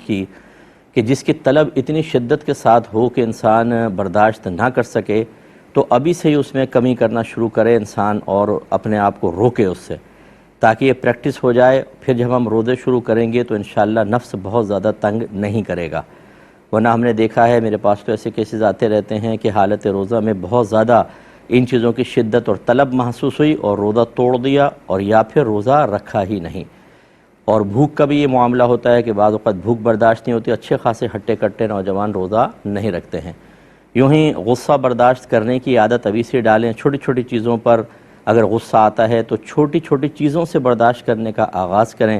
کی کہ جس کی طلب اتنی شدت کے ساتھ ہو کہ انسان برداشت نہ کر سکے، تو ابھی سے ہی اس میں کمی کرنا شروع کرے انسان اور اپنے آپ کو روکے اس سے، تاکہ یہ پریکٹس ہو جائے۔ پھر جب ہم روزے شروع کریں گے تو انشاءاللہ نفس بہت زیادہ تنگ نہیں کرے گا۔ ورنہ ہم نے دیکھا ہے، میرے پاس تو ایسے کیسز آتے رہتے ہیں کہ حالت روزہ میں بہت زیادہ ان چیزوں کی شدت اور طلب محسوس ہوئی اور روزہ توڑ دیا، اور یا پھر روزہ رکھا ہی نہیں۔ اور بھوک کا بھی یہ معاملہ ہوتا ہے کہ بعض اوقات بھوک برداشت نہیں ہوتی، اچھے خاصے ہٹے کٹے نوجوان روزہ نہیں رکھتے ہیں۔ یوں ہی غصہ برداشت کرنے کی عادت ابھی سے ڈالیں، چھوٹی چھوٹی چیزوں پر اگر غصہ آتا ہے تو چھوٹی چھوٹی چیزوں سے برداشت کرنے کا آغاز کریں۔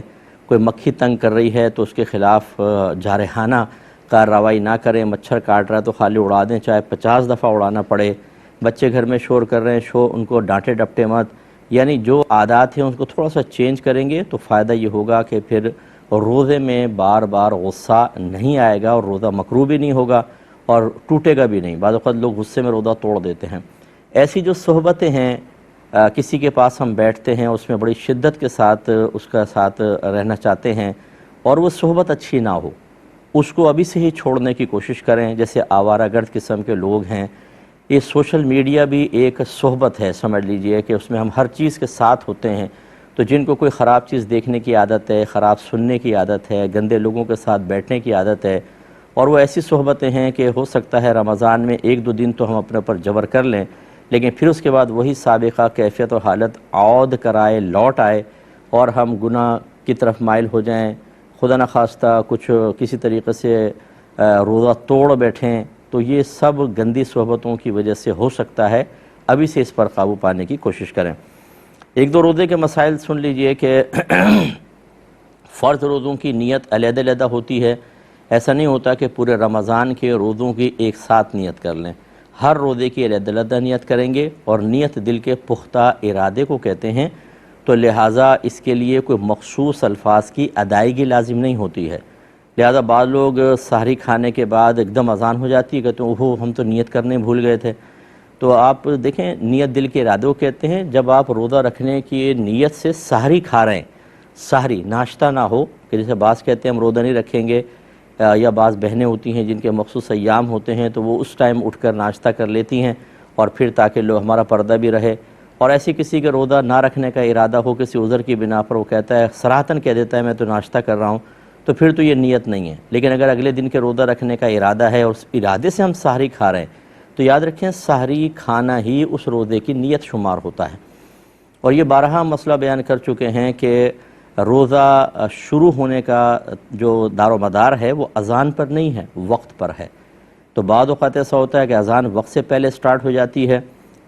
کوئی مکھی تنگ کر رہی ہے تو اس کے خلاف جارحانہ کارروائی نہ کریں، مچھر کاٹ رہا ہے تو خالی اڑا دیں، چاہے 50 دفعہ اڑانا پڑے۔ بچے گھر میں شور کر رہے ہیں، ان کو ڈانٹے ڈپٹے مت، یعنی جو عادات ہیں ان کو تھوڑا سا چینج کریں گے تو فائدہ یہ ہوگا کہ پھر روزے میں بار بار غصہ نہیں آئے گا اور روزہ مکروہ بھی نہیں ہوگا اور ٹوٹے گا بھی نہیں۔ بعض اوقات لوگ غصے میں روزہ توڑ دیتے ہیں۔ ایسی جو صحبتیں ہیں، کسی کے پاس ہم بیٹھتے ہیں، اس میں بڑی شدت کے ساتھ اس کا ساتھ رہنا چاہتے ہیں اور وہ صحبت اچھی نہ ہو، اس کو ابھی سے ہی چھوڑنے کی کوشش کریں۔ جیسے آوارہ گرد قسم کے لوگ ہیں، یہ سوشل میڈیا بھی ایک صحبت ہے، سمجھ لیجئے کہ اس میں ہم ہر چیز کے ساتھ ہوتے ہیں۔ تو جن کو کوئی خراب چیز دیکھنے کی عادت ہے، خراب سننے کی عادت ہے، گندے لوگوں کے ساتھ بیٹھنے کی عادت ہے، اور وہ ایسی صحبتیں ہیں کہ ہو سکتا ہے رمضان میں ایک دو دن تو ہم اپنے اوپر جبر کر لیں، لیکن پھر اس کے بعد وہی سابقہ کیفیت اور حالت عود کرائے، لوٹ آئے اور ہم گناہ کی طرف مائل ہو جائیں، خدا نخواستہ کچھ کسی طریقے سے روزہ توڑ بیٹھیں، تو یہ سب گندی صحبتوں کی وجہ سے ہو سکتا ہے۔ ابھی سے اس پر قابو پانے کی کوشش کریں۔ ایک دو روزے کے مسائل سن لیجئے کہ فرض روزوں کی نیت علیحدہ علیحدہ ہوتی ہے، ایسا نہیں ہوتا کہ پورے رمضان کے روزوں کی ایک ساتھ نیت کر لیں، ہر روزے کی علیحدہ علیحدہ نیت کریں گے، اور نیت دل کے پختہ ارادے کو کہتے ہیں، تو لہٰذا اس کے لیے کوئی مخصوص الفاظ کی ادائیگی لازم نہیں ہوتی ہے۔ لہذا بعض لوگ سحری کھانے کے بعد ایک دم اذان ہو جاتی ہے، کہتے ہیں اوہو ہم تو نیت کرنے بھول گئے تھے۔ تو آپ دیکھیں، نیت دل کے ارادے کو کہتے ہیں۔ جب آپ روزہ رکھنے کی نیت سے سحری کھا رہے ہیں، سحری ناشتہ نہ ہو، کہ جیسے بعض کہتے ہیں ہم روزہ نہیں رکھیں گے، یا بعض بہنیں ہوتی ہیں جن کے مخصوص ایام ہوتے ہیں تو وہ اس ٹائم اٹھ کر ناشتہ کر لیتی ہیں، اور پھر تاکہ لوگ ہمارا پردہ بھی رہے۔ اور ایسی کسی کے روزہ نہ رکھنے کا ارادہ ہو کسی عذر کی بنا پر، وہ کہتا ہے صراحتاً کہہ دیتا ہے میں تو ناشتہ کر رہا ہوں، تو پھر تو یہ نیت نہیں ہے۔ لیکن اگر اگلے دن کے روزہ رکھنے کا ارادہ ہے اور اس ارادے سے ہم سحری کھا رہے ہیں، تو یاد رکھیں سحری کھانا ہی اس روزے کی نیت شمار ہوتا ہے۔ اور یہ بارہا مسئلہ بیان کر چکے ہیں کہ روزہ شروع ہونے کا جو دار و مدار ہے وہ اذان پر نہیں ہے، وقت پر ہے۔ تو بعض اوقات ایسا ہوتا ہے کہ اذان وقت سے پہلے سٹارٹ ہو جاتی ہے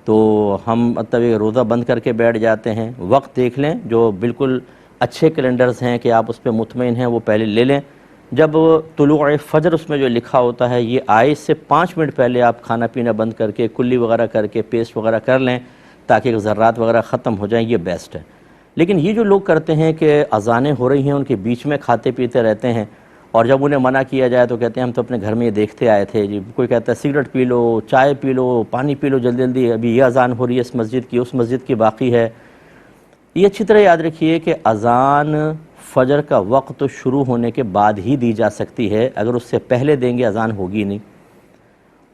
تو ہم مطلب روزہ بند کر کے بیٹھ جاتے ہیں۔ وقت دیکھ لیں، جو بالکل اچھے کیلنڈرز ہیں کہ آپ اس پہ مطمئن ہیں، وہ پہلے لے لیں۔ جب طلوع فجر اس میں جو لکھا ہوتا ہے یہ آئے، اس سے 5 منٹ پہلے آپ کھانا پینا بند کر کے کلی وغیرہ کر کے پیسٹ وغیرہ کر لیں تاکہ ذرات وغیرہ ختم ہو جائیں، یہ بیسٹ ہے۔ لیکن یہ جو لوگ کرتے ہیں کہ اذانیں ہو رہی ہیں ان کے بیچ میں کھاتے پیتے رہتے ہیں، اور جب انہیں منع کیا جائے تو کہتے ہیں ہم تو اپنے گھر میں یہ دیکھتے آئے تھے جی، کوئی کہتا ہے سگریٹ پی لو، چائے پی لو، پانی پی لو جلدی جلدی، ابھی یہ اذان ہو رہی ہے اس مسجد کی، اس مسجد کی باقی ہے۔ یہ اچھی طرح یاد رکھیے کہ اذان فجر کا وقت شروع ہونے کے بعد ہی دی جا سکتی ہے، اگر اس سے پہلے دیں گے اذان ہوگی نہیں۔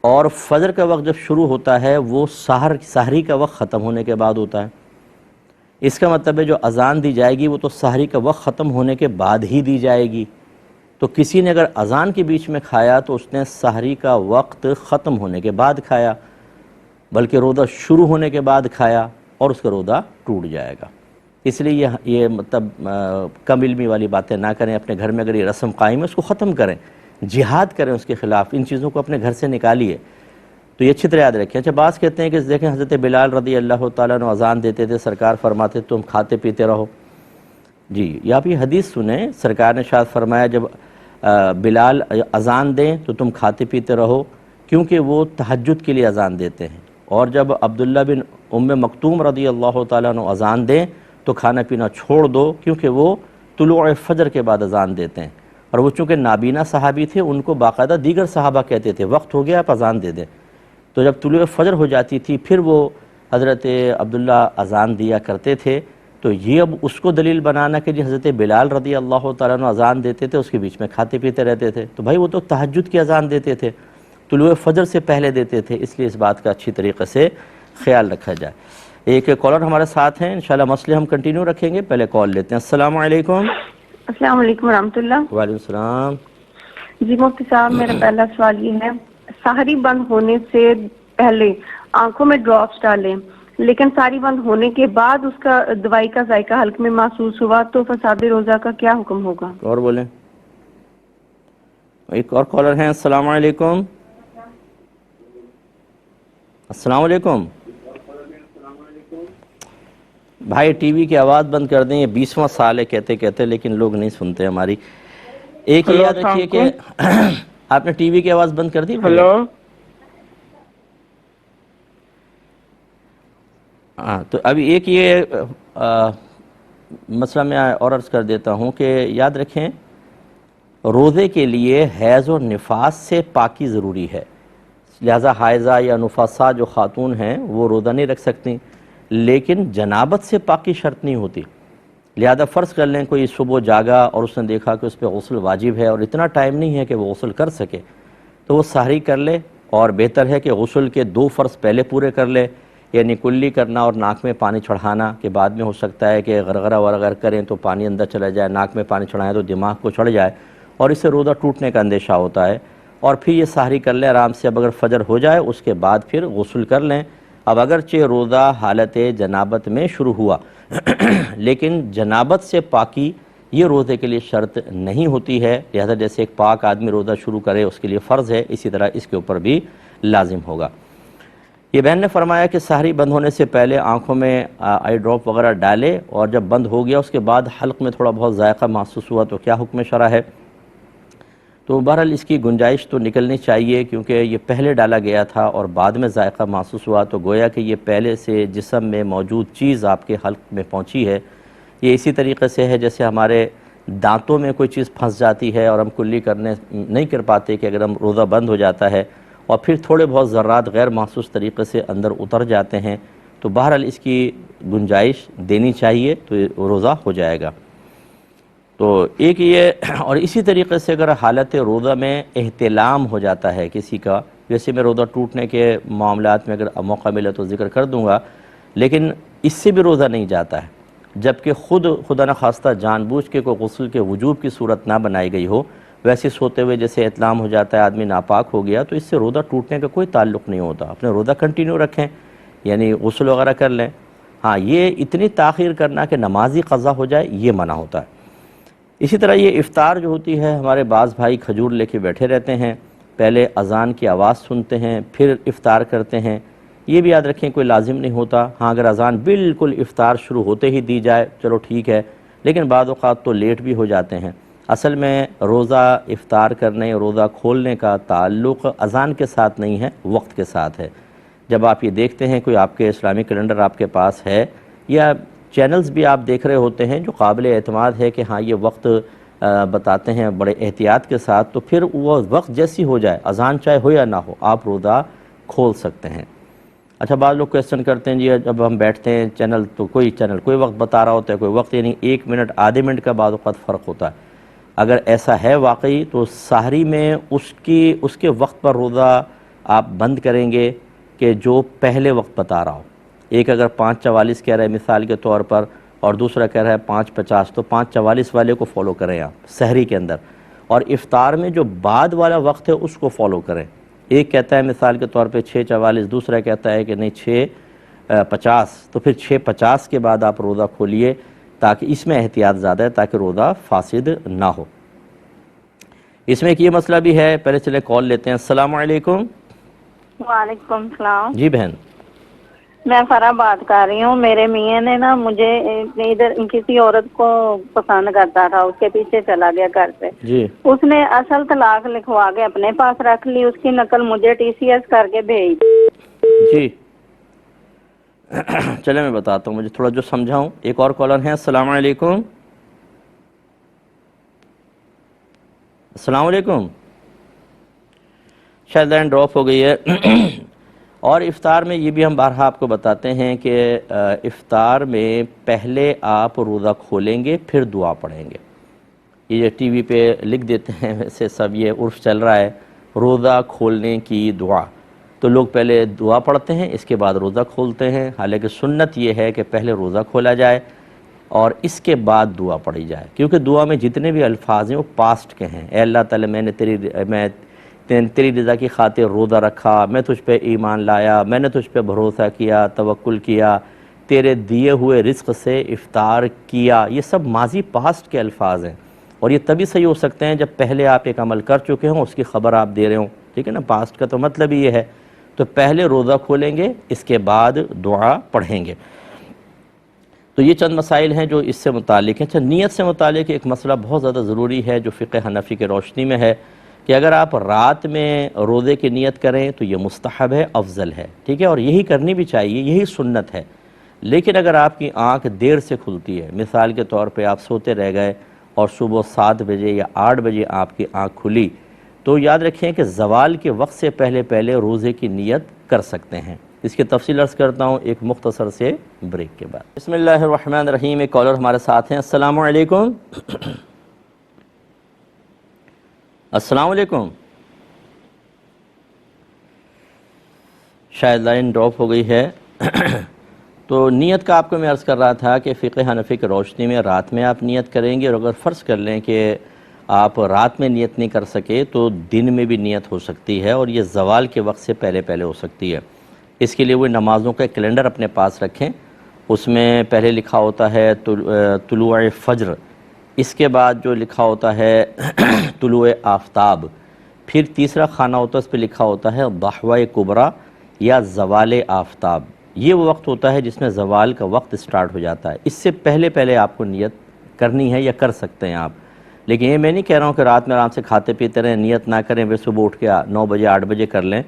اور فجر کا وقت جب شروع ہوتا ہے وہ سحری کا وقت ختم ہونے کے بعد ہوتا ہے۔ اس کا مطلب ہے جو اذان دی جائے گی وہ تو سحری کا وقت ختم ہونے کے بعد ہی دی جائے گی۔ تو کسی نے اگر اذان کے بیچ میں کھایا تو اس نے سحری کا وقت ختم ہونے کے بعد کھایا، بلکہ روزہ شروع ہونے کے بعد کھایا، اور اس کا روزہ ٹوٹ جائے گا۔ اس لیے یہ مطلب کم علمی والی باتیں نہ کریں، اپنے گھر میں اگر یہ رسم قائم ہے اس کو ختم کریں، جہاد کریں اس کے خلاف، ان چیزوں کو اپنے گھر سے نکالیے۔ تو یہ اچھی طرح یاد رکھیں۔ اچھا، بعض کہتے ہیں کہ دیکھیں حضرت بلال رضی اللہ تعالیٰ عنہ اذان دیتے تھے، سرکار فرماتے تم کھاتے پیتے رہو۔ جی، یا آپ یہ حدیث سنیں، سرکار نے شاید فرمایا جب بلال اذان دیں تو تم کھاتے پیتے رہو، کیونکہ وہ تہجد کے لیے اذان دیتے ہیں۔ اور جب عبداللہ بن ام مکتوم رضی اللہ تعالیٰ عنہ اذان دیں تو کھانا پینا چھوڑ دو، کیونکہ وہ طلوع فجر کے بعد اذان دیتے ہیں۔ اور وہ چونکہ نابینا صحابی تھے، ان کو باقاعدہ دیگر صحابہ کہتے تھے وقت ہو گیا آپ اذان دے دیں۔ تو جب طلوع فجر ہو جاتی تھی پھر وہ حضرت عبداللہ اذان دیا کرتے تھے، تو یہ اب اس کو دلیل بنانا کہ جی حضرت بلال رضی اللہ تعالیٰ عنہ اذان دیتے تھے، اس کے بیچ میں کھاتے پیتے رہتے تھے، تو بھائی وہ تو تہجد کی اذان دیتے تھے، طلوع فجر سے پہلے دیتے تھے، اس لیے اس بات کا اچھی طریقے سے خیال رکھا جائے۔ ایک کالر ہمارے ساتھ ہیں، انشاءاللہ مسئلے ہم کنٹینیو رکھیں گے، پہلے کال لیتے ہیں۔ السلام علیکم۔ السلام علیکم ورحمۃ اللہ۔ وعلیکم السلام۔ جی مفتی صاحب، میرا پہلا سوال یہ ہے، سحری بند ہونے سے پہلے آنکھوں میں ڈراپس ڈالیں لیکن ساری بند ہونے کے بعد اس کا دوائی کا ذائقہ حلق میں محسوس ہوا تو فساد روزہ کا کیا حکم ہوگا؟ اور بولیں، ایک اور کالر ہیں۔ السلام علیکم۔ السلام علیکم بھائی، ٹی وی کی آواز بند کر دیں، یہ 20واں سال ہے کہتے کہتے، لیکن لوگ نہیں سنتے ہماری۔ ایک یہ یاد رکھیے کہ آپ نے ٹی وی کی آواز بند کر دی بھائی؟ ہاں، تو ابھی ایک یہ مسئلہ میں اور عرض کر دیتا ہوں کہ یاد رکھیں، روزے کے لیے حیض اور نفاس سے پاکی ضروری ہے، لہذا حائضہ یا نفاسا جو خاتون ہیں وہ روزہ نہیں رکھ سکتی، لیکن جنابت سے پاکی شرط نہیں ہوتی۔ لہذا فرض کر لیں کوئی صبح جاگا اور اس نے دیکھا کہ اس پہ غسل واجب ہے اور اتنا ٹائم نہیں ہے کہ وہ غسل کر سکے، تو وہ سحری کر لے، اور بہتر ہے کہ غسل کے 2 فرض پہلے پورے کر لے، یعنی کلی کرنا اور ناک میں پانی چڑھانا، کہ بعد میں ہو سکتا ہے کہ غرغرہ ورغر کریں تو پانی اندر چلا جائے، ناک میں پانی چڑھائیں تو دماغ کو چڑھ جائے اور اس سے روزہ ٹوٹنے کا اندیشہ ہوتا ہے، اور پھر یہ سحری کر لیں آرام سے۔ اب اگر فجر ہو جائے اس کے بعد پھر غسل کر لیں۔ اب اگرچہ روزہ حالت جنابت میں شروع ہوا لیکن جنابت سے پاکی یہ روزے کے لیے شرط نہیں ہوتی ہے، لہذا جیسے ایک پاک آدمی روزہ شروع کرے اس کے لیے فرض ہے، اسی طرح اس کے اوپر بھی لازم ہوگا۔ یہ بہن نے فرمایا کہ سحری بند ہونے سے پہلے آنکھوں میں آئی ڈراپ وغیرہ ڈالے اور جب بند ہو گیا اس کے بعد حلق میں تھوڑا بہت ذائقہ محسوس ہوا تو کیا حکم شرع ہے؟ تو بہرحال اس کی گنجائش تو نکلنی چاہیے، کیونکہ یہ پہلے ڈالا گیا تھا اور بعد میں ذائقہ محسوس ہوا، تو گویا کہ یہ پہلے سے جسم میں موجود چیز آپ کے حلق میں پہنچی ہے۔ یہ اسی طریقے سے ہے جیسے ہمارے دانتوں میں کوئی چیز پھنس جاتی ہے اور ہم کلی کرنے نہیں کر پاتے، کہ اگر ہم روزہ بند ہو جاتا ہے اور پھر تھوڑے بہت ذرات غیر محسوس طریقے سے اندر اتر جاتے ہیں، تو بہرحال اس کی گنجائش دینی چاہیے تو روزہ ہو جائے گا۔ تو ایک یہ، اور اسی طریقے سے اگر حالت روزہ میں احتلام ہو جاتا ہے کسی کا، ویسے میں روزہ ٹوٹنے کے معاملات میں اگر موقع ملے تو ذکر کر دوں گا، لیکن اس سے بھی روزہ نہیں جاتا ہے، جبکہ خدا نخواستہ جان بوجھ کے کوئی غسل کے وجوب کی صورت نہ بنائی گئی ہو، ویسے سوتے ہوئے جیسے احتلام ہو جاتا ہے آدمی ناپاک ہو گیا، تو اس سے روزہ ٹوٹنے کا کوئی تعلق نہیں ہوتا، اپنے روزہ کنٹینیو رکھیں، یعنی غسل وغیرہ کر لیں۔ ہاں، یہ اتنی تاخیر کرنا کہ نمازی قضا ہو جائے یہ منع ہوتا ہے۔ اسی طرح یہ افطار جو ہوتی ہے، ہمارے بعض بھائی کھجور لے کے بیٹھے رہتے ہیں، پہلے اذان کی آواز سنتے ہیں پھر افطار کرتے ہیں، یہ بھی یاد رکھیں کوئی لازم نہیں ہوتا۔ ہاں، اگر اذان بالکل افطار شروع ہوتے ہی دی جائے چلو ٹھیک ہے، لیکن بعض اوقات تو لیٹ بھی ہو جاتے ہیں۔ اصل میں روزہ افطار کرنے، روزہ کھولنے کا تعلق اذان کے ساتھ نہیں ہے، وقت کے ساتھ ہے۔ جب آپ یہ دیکھتے ہیں کوئی آپ کے اسلامی کیلنڈر آپ کے پاس ہے، یا چینلز بھی آپ دیکھ رہے ہوتے ہیں جو قابل اعتماد ہے کہ ہاں یہ وقت بتاتے ہیں بڑے احتیاط کے ساتھ، تو پھر وہ وقت جیسی ہو جائے، اذان چاہے ہو یا نہ ہو، آپ روزہ کھول سکتے ہیں۔ اچھا، بعض لوگ کویسچن کرتے ہیں جی جب ہم بیٹھتے ہیں چینل تو کوئی وقت بتا رہا ہوتا ہے، کوئی وقت یعنی 1 منٹ آدھے منٹ کا بعض اوقات فرق ہوتا ہے۔ اگر ایسا ہے واقعی تو سحری میں اس کے وقت پر روزہ آپ بند کریں گے کہ جو پہلے وقت بتا رہا ہو۔ ایک اگر 5:44 کہہ رہا ہے مثال کے طور پر، اور دوسرا کہہ رہا ہے 5:50، تو 5:44 والے کو فالو کریں آپ سحری کے اندر، اور افطار میں جو بعد والا وقت ہے اس کو فالو کریں۔ ایک کہتا ہے مثال کے طور پہ 6:44، دوسرا کہتا ہے کہ نہیں 6:50، تو پھر 6:50 کے بعد آپ روزہ کھولیے، تاکہ اس میں احتیاط زیادہ ہے تاکہ روزہ فاسد نہ ہو۔ اس میں ایک یہ مسئلہ بھی ہے، پہلے چلے کال لیتے ہیں۔ السلام علیکم۔ وعلیکم السلام۔ جی بہن، میں فرح بات کر رہی ہوں۔ میرے میاں نے نا مجھے ادھر کسی عورت کو پسند کرتا تھا، اس کے پیچھے چلا گیا گھر سے، جی اس نے اصل طلاق لکھوا کے اپنے پاس رکھ لی، اس کی نقل مجھے TCS کر کے بھیج دی۔ جی چلے میں بتاتا ہوں، مجھے تھوڑا جو سمجھاؤں۔ ایک اور کالر ہیں۔ السلام علیکم۔ السلام علیکم، شاید لائن ڈراپ ہو گئی ہے۔ اور افطار میں یہ بھی ہم بارہا آپ کو بتاتے ہیں کہ افطار میں پہلے آپ روزہ کھولیں گے پھر دعا پڑھیں گے. یہ ٹی وی پہ لکھ دیتے ہیں، ویسے سب یہ عرف چل رہا ہے روزہ کھولنے کی دعا، تو لوگ پہلے دعا پڑھتے ہیں اس کے بعد روزہ کھولتے ہیں. حالانکہ سنت یہ ہے کہ پہلے روزہ کھولا جائے اور اس کے بعد دعا پڑھی جائے، کیونکہ دعا میں جتنے بھی الفاظ ہیں وہ پاسٹ کے ہیں. اے اللہ تعالی میں نے تیری رضا کی خاطر روزہ رکھا، میں تجھ پہ ایمان لایا، میں نے تجھ پہ بھروسہ کیا، توکل کیا، تیرے دیے ہوئے رزق سے افطار کیا. یہ سب ماضی پاسٹ کے الفاظ ہیں، اور یہ تبھی صحیح ہو سکتے ہیں جب پہلے آپ ایک عمل کر چکے ہوں، اس کی خبر آپ دے رہے ہوں. ٹھیک ہے نا، پاسٹ کا تو مطلب ہی یہ ہے. تو پہلے روزہ کھولیں گے، اس کے بعد دعا پڑھیں گے. تو یہ چند مسائل ہیں جو اس سے متعلق ہیں. نیت سے متعلق ایک مسئلہ بہت زیادہ ضروری ہے جو فقہ حنفی کے روشنی میں ہے کہ اگر آپ رات میں روزے کی نیت کریں تو یہ مستحب ہے، افضل ہے. ٹھیک ہے، اور یہی کرنی بھی چاہیے، یہی سنت ہے. لیکن اگر آپ کی آنکھ دیر سے کھلتی ہے، مثال کے طور پہ آپ سوتے رہ گئے اور صبح 7 بجے یا 8 بجے آپ کی آنکھ کھلی، تو یاد رکھیں کہ زوال کے وقت سے پہلے روزے کی نیت کر سکتے ہیں. اس کی تفصیل عرض کرتا ہوں ایک مختصر سے بریک کے بعد. بسم اللہ الرحمن الرحیم. ایک کالر ہمارے ساتھ ہیں. السلام علیکم. السلام علیکم. شاید لائن ڈراپ ہو گئی ہے. تو نیت کا آپ کو میں عرض کر رہا تھا کہ فقہ حنفی کی روشنی میں رات میں آپ نیت کریں گے، اور اگر فرض کر لیں کہ آپ رات میں نیت نہیں کر سکے تو دن میں بھی نیت ہو سکتی ہے، اور یہ زوال کے وقت سے پہلے ہو سکتی ہے. اس کے لیے وہ نمازوں کا کیلنڈر اپنے پاس رکھیں. اس میں پہلے لکھا ہوتا ہے طلوع فجر، اس کے بعد جو لکھا ہوتا ہے طلوع آفتاب، پھر تیسرا خانہ ہوتا ہے اس پہ لکھا ہوتا ہے ضحوہ کبریٰ یا زوال آفتاب. یہ وہ وقت ہوتا ہے جس میں زوال کا وقت سٹارٹ ہو جاتا ہے. اس سے پہلے آپ کو نیت کرنی ہے یا کر سکتے ہیں آپ. لیکن یہ میں نہیں کہہ رہا ہوں کہ رات میں آرام سے کھاتے پیتے رہیں، نیت نہ کریں، پھر صبح اٹھ کے 9 بجے 8 بجے کر لیں.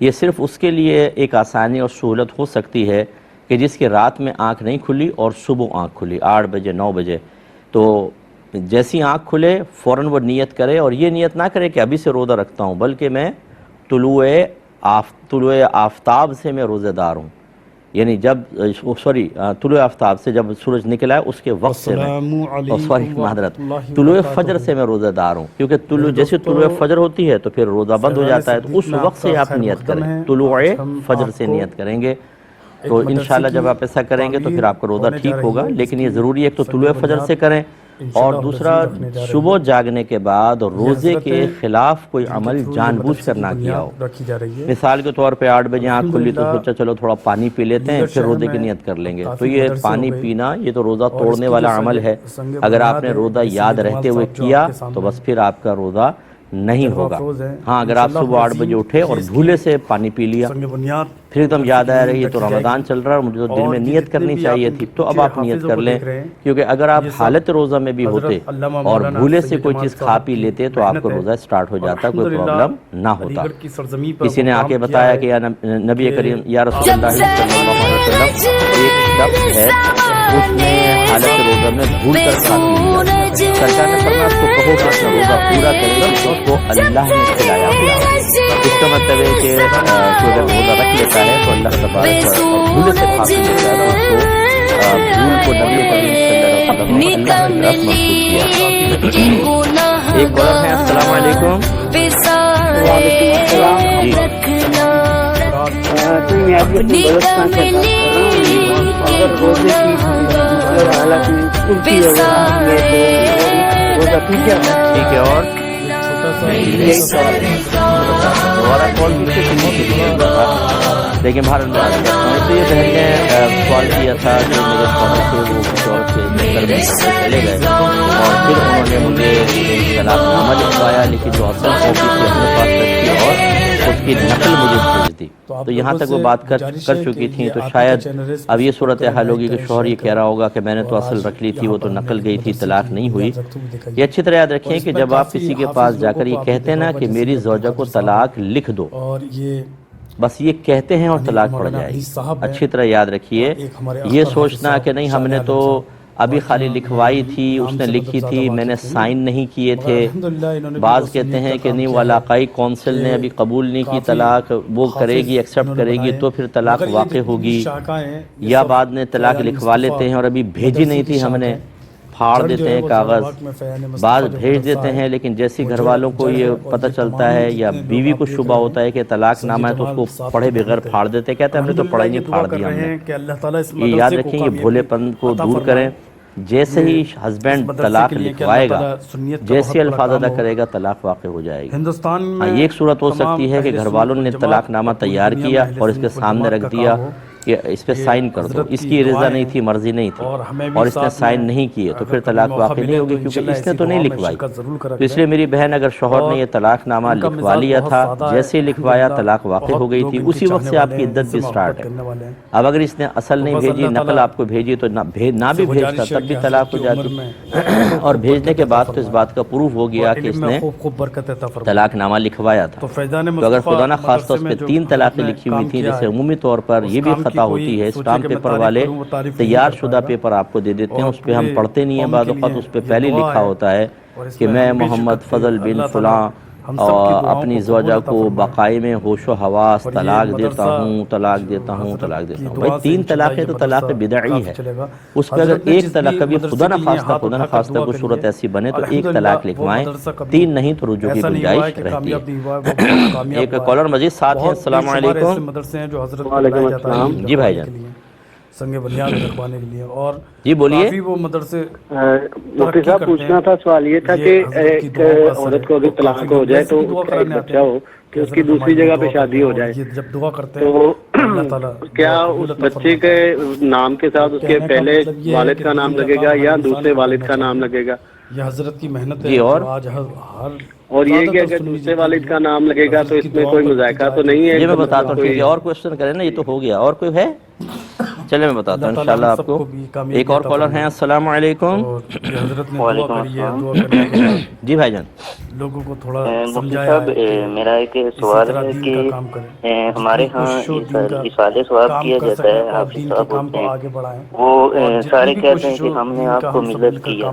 یہ صرف اس کے لیے ایک آسانی اور سہولت ہو سکتی ہے کہ جس کی رات میں آنکھ نہیں کھلی اور صبح آنکھ کھلی 8 بجے 9 بجے، تو جیسی آنکھ کھلے فوراً وہ نیت کرے. اور یہ نیت نہ کرے کہ ابھی سے روزہ رکھتا ہوں، بلکہ میں طلوع آفتاب سے میں روزہ دار ہوں، یعنی جب طلوع آفتاب سے جب سورج نکلا ہے اس کے وقت سے میں طلوع فجر سے میں روزہ دار ہوں، کیونکہ جیسے طلوع فجر ہوتی ہے تو پھر روزہ بند ہو جاتا ہے. تو اس وقت سے آپ نیت کریں، طلوع فجر سے نیت کریں گے. تو انشاءاللہ جب آپ ایسا کریں گے تو پھر آپ کا روزہ ٹھیک ہوگا. لیکن یہ ضروری ہے کہ تو طلوع فجر سے کریں، اور دوسرا صبح جاگنے کے بعد روزے کے خلاف کوئی عمل جان بوجھ کر نہ کیا ہو. مثال کے طور پہ 8 بجے آنکھ کھلی تو سوچا چلو تھوڑا پانی پی لیتے ہیں پھر روزے کی نیت کر لیں گے. تو یہ پانی پینا یہ تو روزہ توڑنے والا عمل ہے. اگر آپ نے روزہ یاد رہتے ہوئے کیا تو بس پھر آپ کا روزہ نہیں ہوگا. ہاں اگر آپ صبح 8 بجے اٹھے اور بھولے سے پانی پی لیا، پھر ایک دم یاد آیا رہی ہے تو رمضان چل رہا ہے اور مجھے تو دن میں نیت کرنی چاہیے تھی، تو اب آپ نیت کر لیں. کیونکہ اگر آپ حالت روزہ میں بھی ہوتے اور بھولے سے کوئی چیز کھا پی لیتے تو آپ کا روزہ سٹارٹ ہو جاتا، کوئی پرابلم نہ ہوتا. کسی نے آ کے بتایا کہ یا نبی کریم یا رسول اللہ صلی اللہ علیہ وسلم، ایک شخص ہے اس نے حالت روزہ میں بھول کر کھا پی لیا. سرکار نے فرمایا اس کو کہو کہ اپنا روزہ پورا کرے گا تو اس کو اللہ نے کھلایا ہوا. اس کا مطلب ہے کہ اگر روزہ رکھ لیتا ہے تو اللہ تبارک اور بھول سے کھا پی لیتا ہے تو اس کو بھول کو نبی کریم صلی اللہ علیہ وسلم اللہ نے طرف منسوخ کیا. ایک کالر ہے. السلام علیکم. ٹھیک ہے. اور دوبارہ کال لیکن بھارت میں تو یہ بہن نے کال کیا تھا کہ میرے شوہر سے وہ کسی اور کے چلے گئے اور پھر انہوں نے مجھے طلاق نامہ لکھوایا، لیکن جو اصل کاپی تھی اپنے پاس رکھی اور اس کی نقل مجھے بھیج دی. تو یہاں تک وہ بات کر چکی تھیں. تو شاید اب یہ صورتحال ہوگی کہ شوہر یہ کہہ رہا ہوگا کہ میں نے تو اصل رکھ لی تھی، وہ تو نقل گئی تھی، طلاق نہیں ہوئی. یہ اچھی طرح یاد رکھیں کہ جب آپ کسی کے پاس جا کر یہ کہتے ہیں نا کہ میری زوجہ کو طلاق لکھ دو، بس یہ کہتے ہیں اور طلاق پڑ جائے گی. اچھی طرح یاد رکھیے، یہ سوچنا کہ نہیں ہم نے تو ابھی خالی لکھوائی تھی، اس نے لکھی تھی، میں نے سائن نہیں کیے تھے۔ بعض کہتے ہیں کہ نہیں، وہ علاقائی کونسل نے ابھی قبول نہیں کی طلاق، وہ کرے گی، ایکسیپٹ کرے گی تو پھر طلاق واقع ہوگی، یا بعد میں طلاق لکھوا لیتے ہیں اور ابھی بھیجی نہیں تھی ہم نے، پھاڑ دیتے ہیں کاغذ، بعض بھیج دیتے ہیں، لیکن جیسی گھر والوں کو یہ پتہ چلتا ہے یا بیوی کو شبہ ہوتا ہے کہ طلاق نامہ ہے تو اس کو پڑھے بغیر پھاڑ دیتے ہیں، کہتے ہیں ہم نے تو پڑھا ہی نہیں، پھاڑ دیا ہم نے۔ یہ یاد رکھیں، یہ بھولے پن کو دور کریں۔ جیسے ہی ہسبینڈ طلاق لکھوائے گا، جیسے الفاظ ادا کرے گا، طلاق واقع ہو جائے گی۔ یہ ایک صورت ہو سکتی ہے کہ گھر والوں نے طلاق نامہ تیار کیا اور اس کے سامنے رکھ دیا کہ اس پہ سائن کر دو، اس کی رضا نہیں تھی، مرضی نہیں تھی، اور اس نے سائن نہیں کیے تو پھر طلاق واقع نہیں ہوگی، کیونکہ اس نے تو نہیں لکھوائی۔ تو اس لیے میری بہن، اگر شوہر نے یہ طلاق نامہ لکھوا لیا تھا، جیسے لکھوایا طلاق واقع ہو گئی تھی، اسی وقت سے آپ کی عدت بھی سٹارٹ ہے۔ اب اگر اس نے اصل نہیں بھیجی، نقل آپ کو بھیجی، تو نہ بھی بھیجتا تب بھی طلاق ہو جاتی، اور بھیجنے کے بعد تو اس بات کا پروف ہو گیا کہ اس نے طلاق نامہ لکھوایا تھا۔ تو اگر خدا نہ خواستہ اس پہ 3 طلاقیں لکھی ہوئی تھیں، جیسے عمومی طور پر یہ بھی خطا ہوتی ہے، اسٹامپ پیپر والے تیار شدہ پیپر آپ کو دے دیتے ہیں، اس پہ ہم پڑھتے نہیں ہیں، بعض اوقات اس پہ پہلے لکھا ہوتا ہے کہ میں محمد فضل بن فلاں اور اپنی زوجہ کو بقائے میں ہوش و حواس طلاق دیتا ہوں، طلاق دیتا ہوں، طلاق دیتا ہوں۔ بھائی 3 طلاقیں تو طلاق بدعی ہے، اس پہ اگر ایک طلاق، کبھی خدا نہ خواستہ کوئی صورت ایسی بنے تو ایک طلاق لکھوائیں، 3 نہیں تو رجوع کی گنجائش رہتی ہے۔ ایک کالر مزید ساتھ ہے۔ السلام علیکم۔ وعلیکم السلام۔ جی بھائی جان، سنگ بنیاد رکھوانے کے لیے، اور جی بولیے۔ کافی وہ مدرسے مفتی صاحب پوچھنا تھا، سوال یہ تھا کہ ایک عورت کو اگر طلاق ہو جائے تو اس کا ایک بچہ ہو کہ اس کی دوسری جگہ پہ شادی ہو جائے، جب دعا کرتے تو کیا اس بچے کے نام کے ساتھ اس کے پہلے والد کا نام لگے گا یا دوسرے والد کا نام لگے گا؟ یہ حضرت کی محنت جی، ہے اور جو آج ہر اور یہ کہ اگر دوسرے والد کا نام لگے گا تو اس میں کوئی مذائقہ تو نہیں ہے؟ یہ میں بتاتا ہوں، ٹھیک ہے، اور کوشچن کریں نا، یہ تو ہو گیا، اور کوئی ہے؟ چلے میں بتاتا ہوں انشاءاللہ آپ کو۔ ایک اور کالر ہیں۔ السلام علیکم۔ حضرت نے دعا کری ہے، دعا کرنے کے بعد جی بھائی جان، لوگوں کو تھوڑا مفتی سمجھایا صاحب، ہے میرا ایک سوال ہے کہ ہمارے ہاں اشارے ثواب کیا جاتا ہے، حافظ صاحب ہوتے ہیں، وہ سارے کہتے ہیں کہ ہم نے آپ کو ملت کیا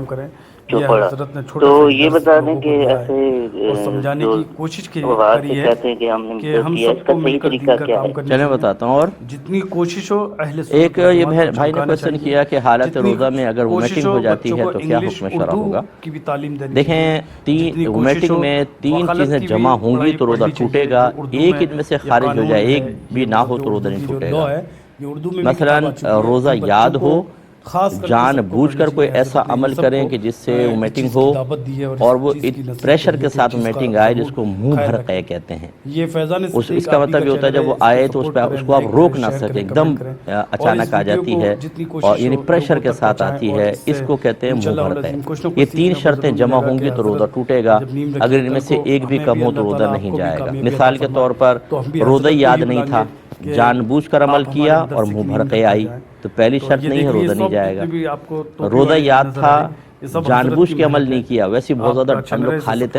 جو پڑھا، تو یہ بتا دیں کہ ایسے سمجھانے کی کوشش کی کہتے ہیں کہ ہم نے ملت کیا، اس کا صحیح طریقہ کیا ہے؟ چلیں بتاتا ہوں۔ اور جتنی کوشش ہو اہل ایک یہ بھائی نے کوشچن کیا کہ حالت روزہ میں اگر وومیٹنگ ہو جاتی ہے تو کیا حکم شرع ہوگا؟ دیکھیں، وومیٹنگ میں 3 چیزیں جمع ہوں گی تو روزہ ٹوٹے گا، ایک ان میں سے خارج ہو جائے، ایک بھی نہ ہو تو روزہ نہیں ٹوٹے گا۔ مثلا روزہ یاد ہو، جان بوجھ کر کوئی ایسا عمل کریں کہ جس سے وومیٹنگ ہو اور وہ پریشر کے ساتھ وومیٹنگ آئے، جس کو منہ بھر قے کہتے ہیں۔ اس کا مطلب یہ ہوتا ہے جب وہ آئے تو اس کو آپ روک نہ سکیں، ایک دم اچانک آ جاتی ہے اور یعنی پریشر کے ساتھ آتی ہے، اس کو کہتے ہیں منہ بھر قے۔ یہ 3 شرطیں جمع ہوں گی تو روزہ ٹوٹے گا، اگر ان میں سے ایک بھی کم ہو تو روزہ نہیں جائے گا۔ مثال کے طور پر روزہ یاد نہیں تھا، جان بوجھ کر عمل کیا اور منہ بھر قے آئی تو پہلی شرط نہیں ہے، روزہ نہیں جائے گا۔ روزہ یاد تھا، جان بوجھ کے عمل نہیں کیا، ویسے بہت زیادہ ہم لوگ کھا لیتے ہیں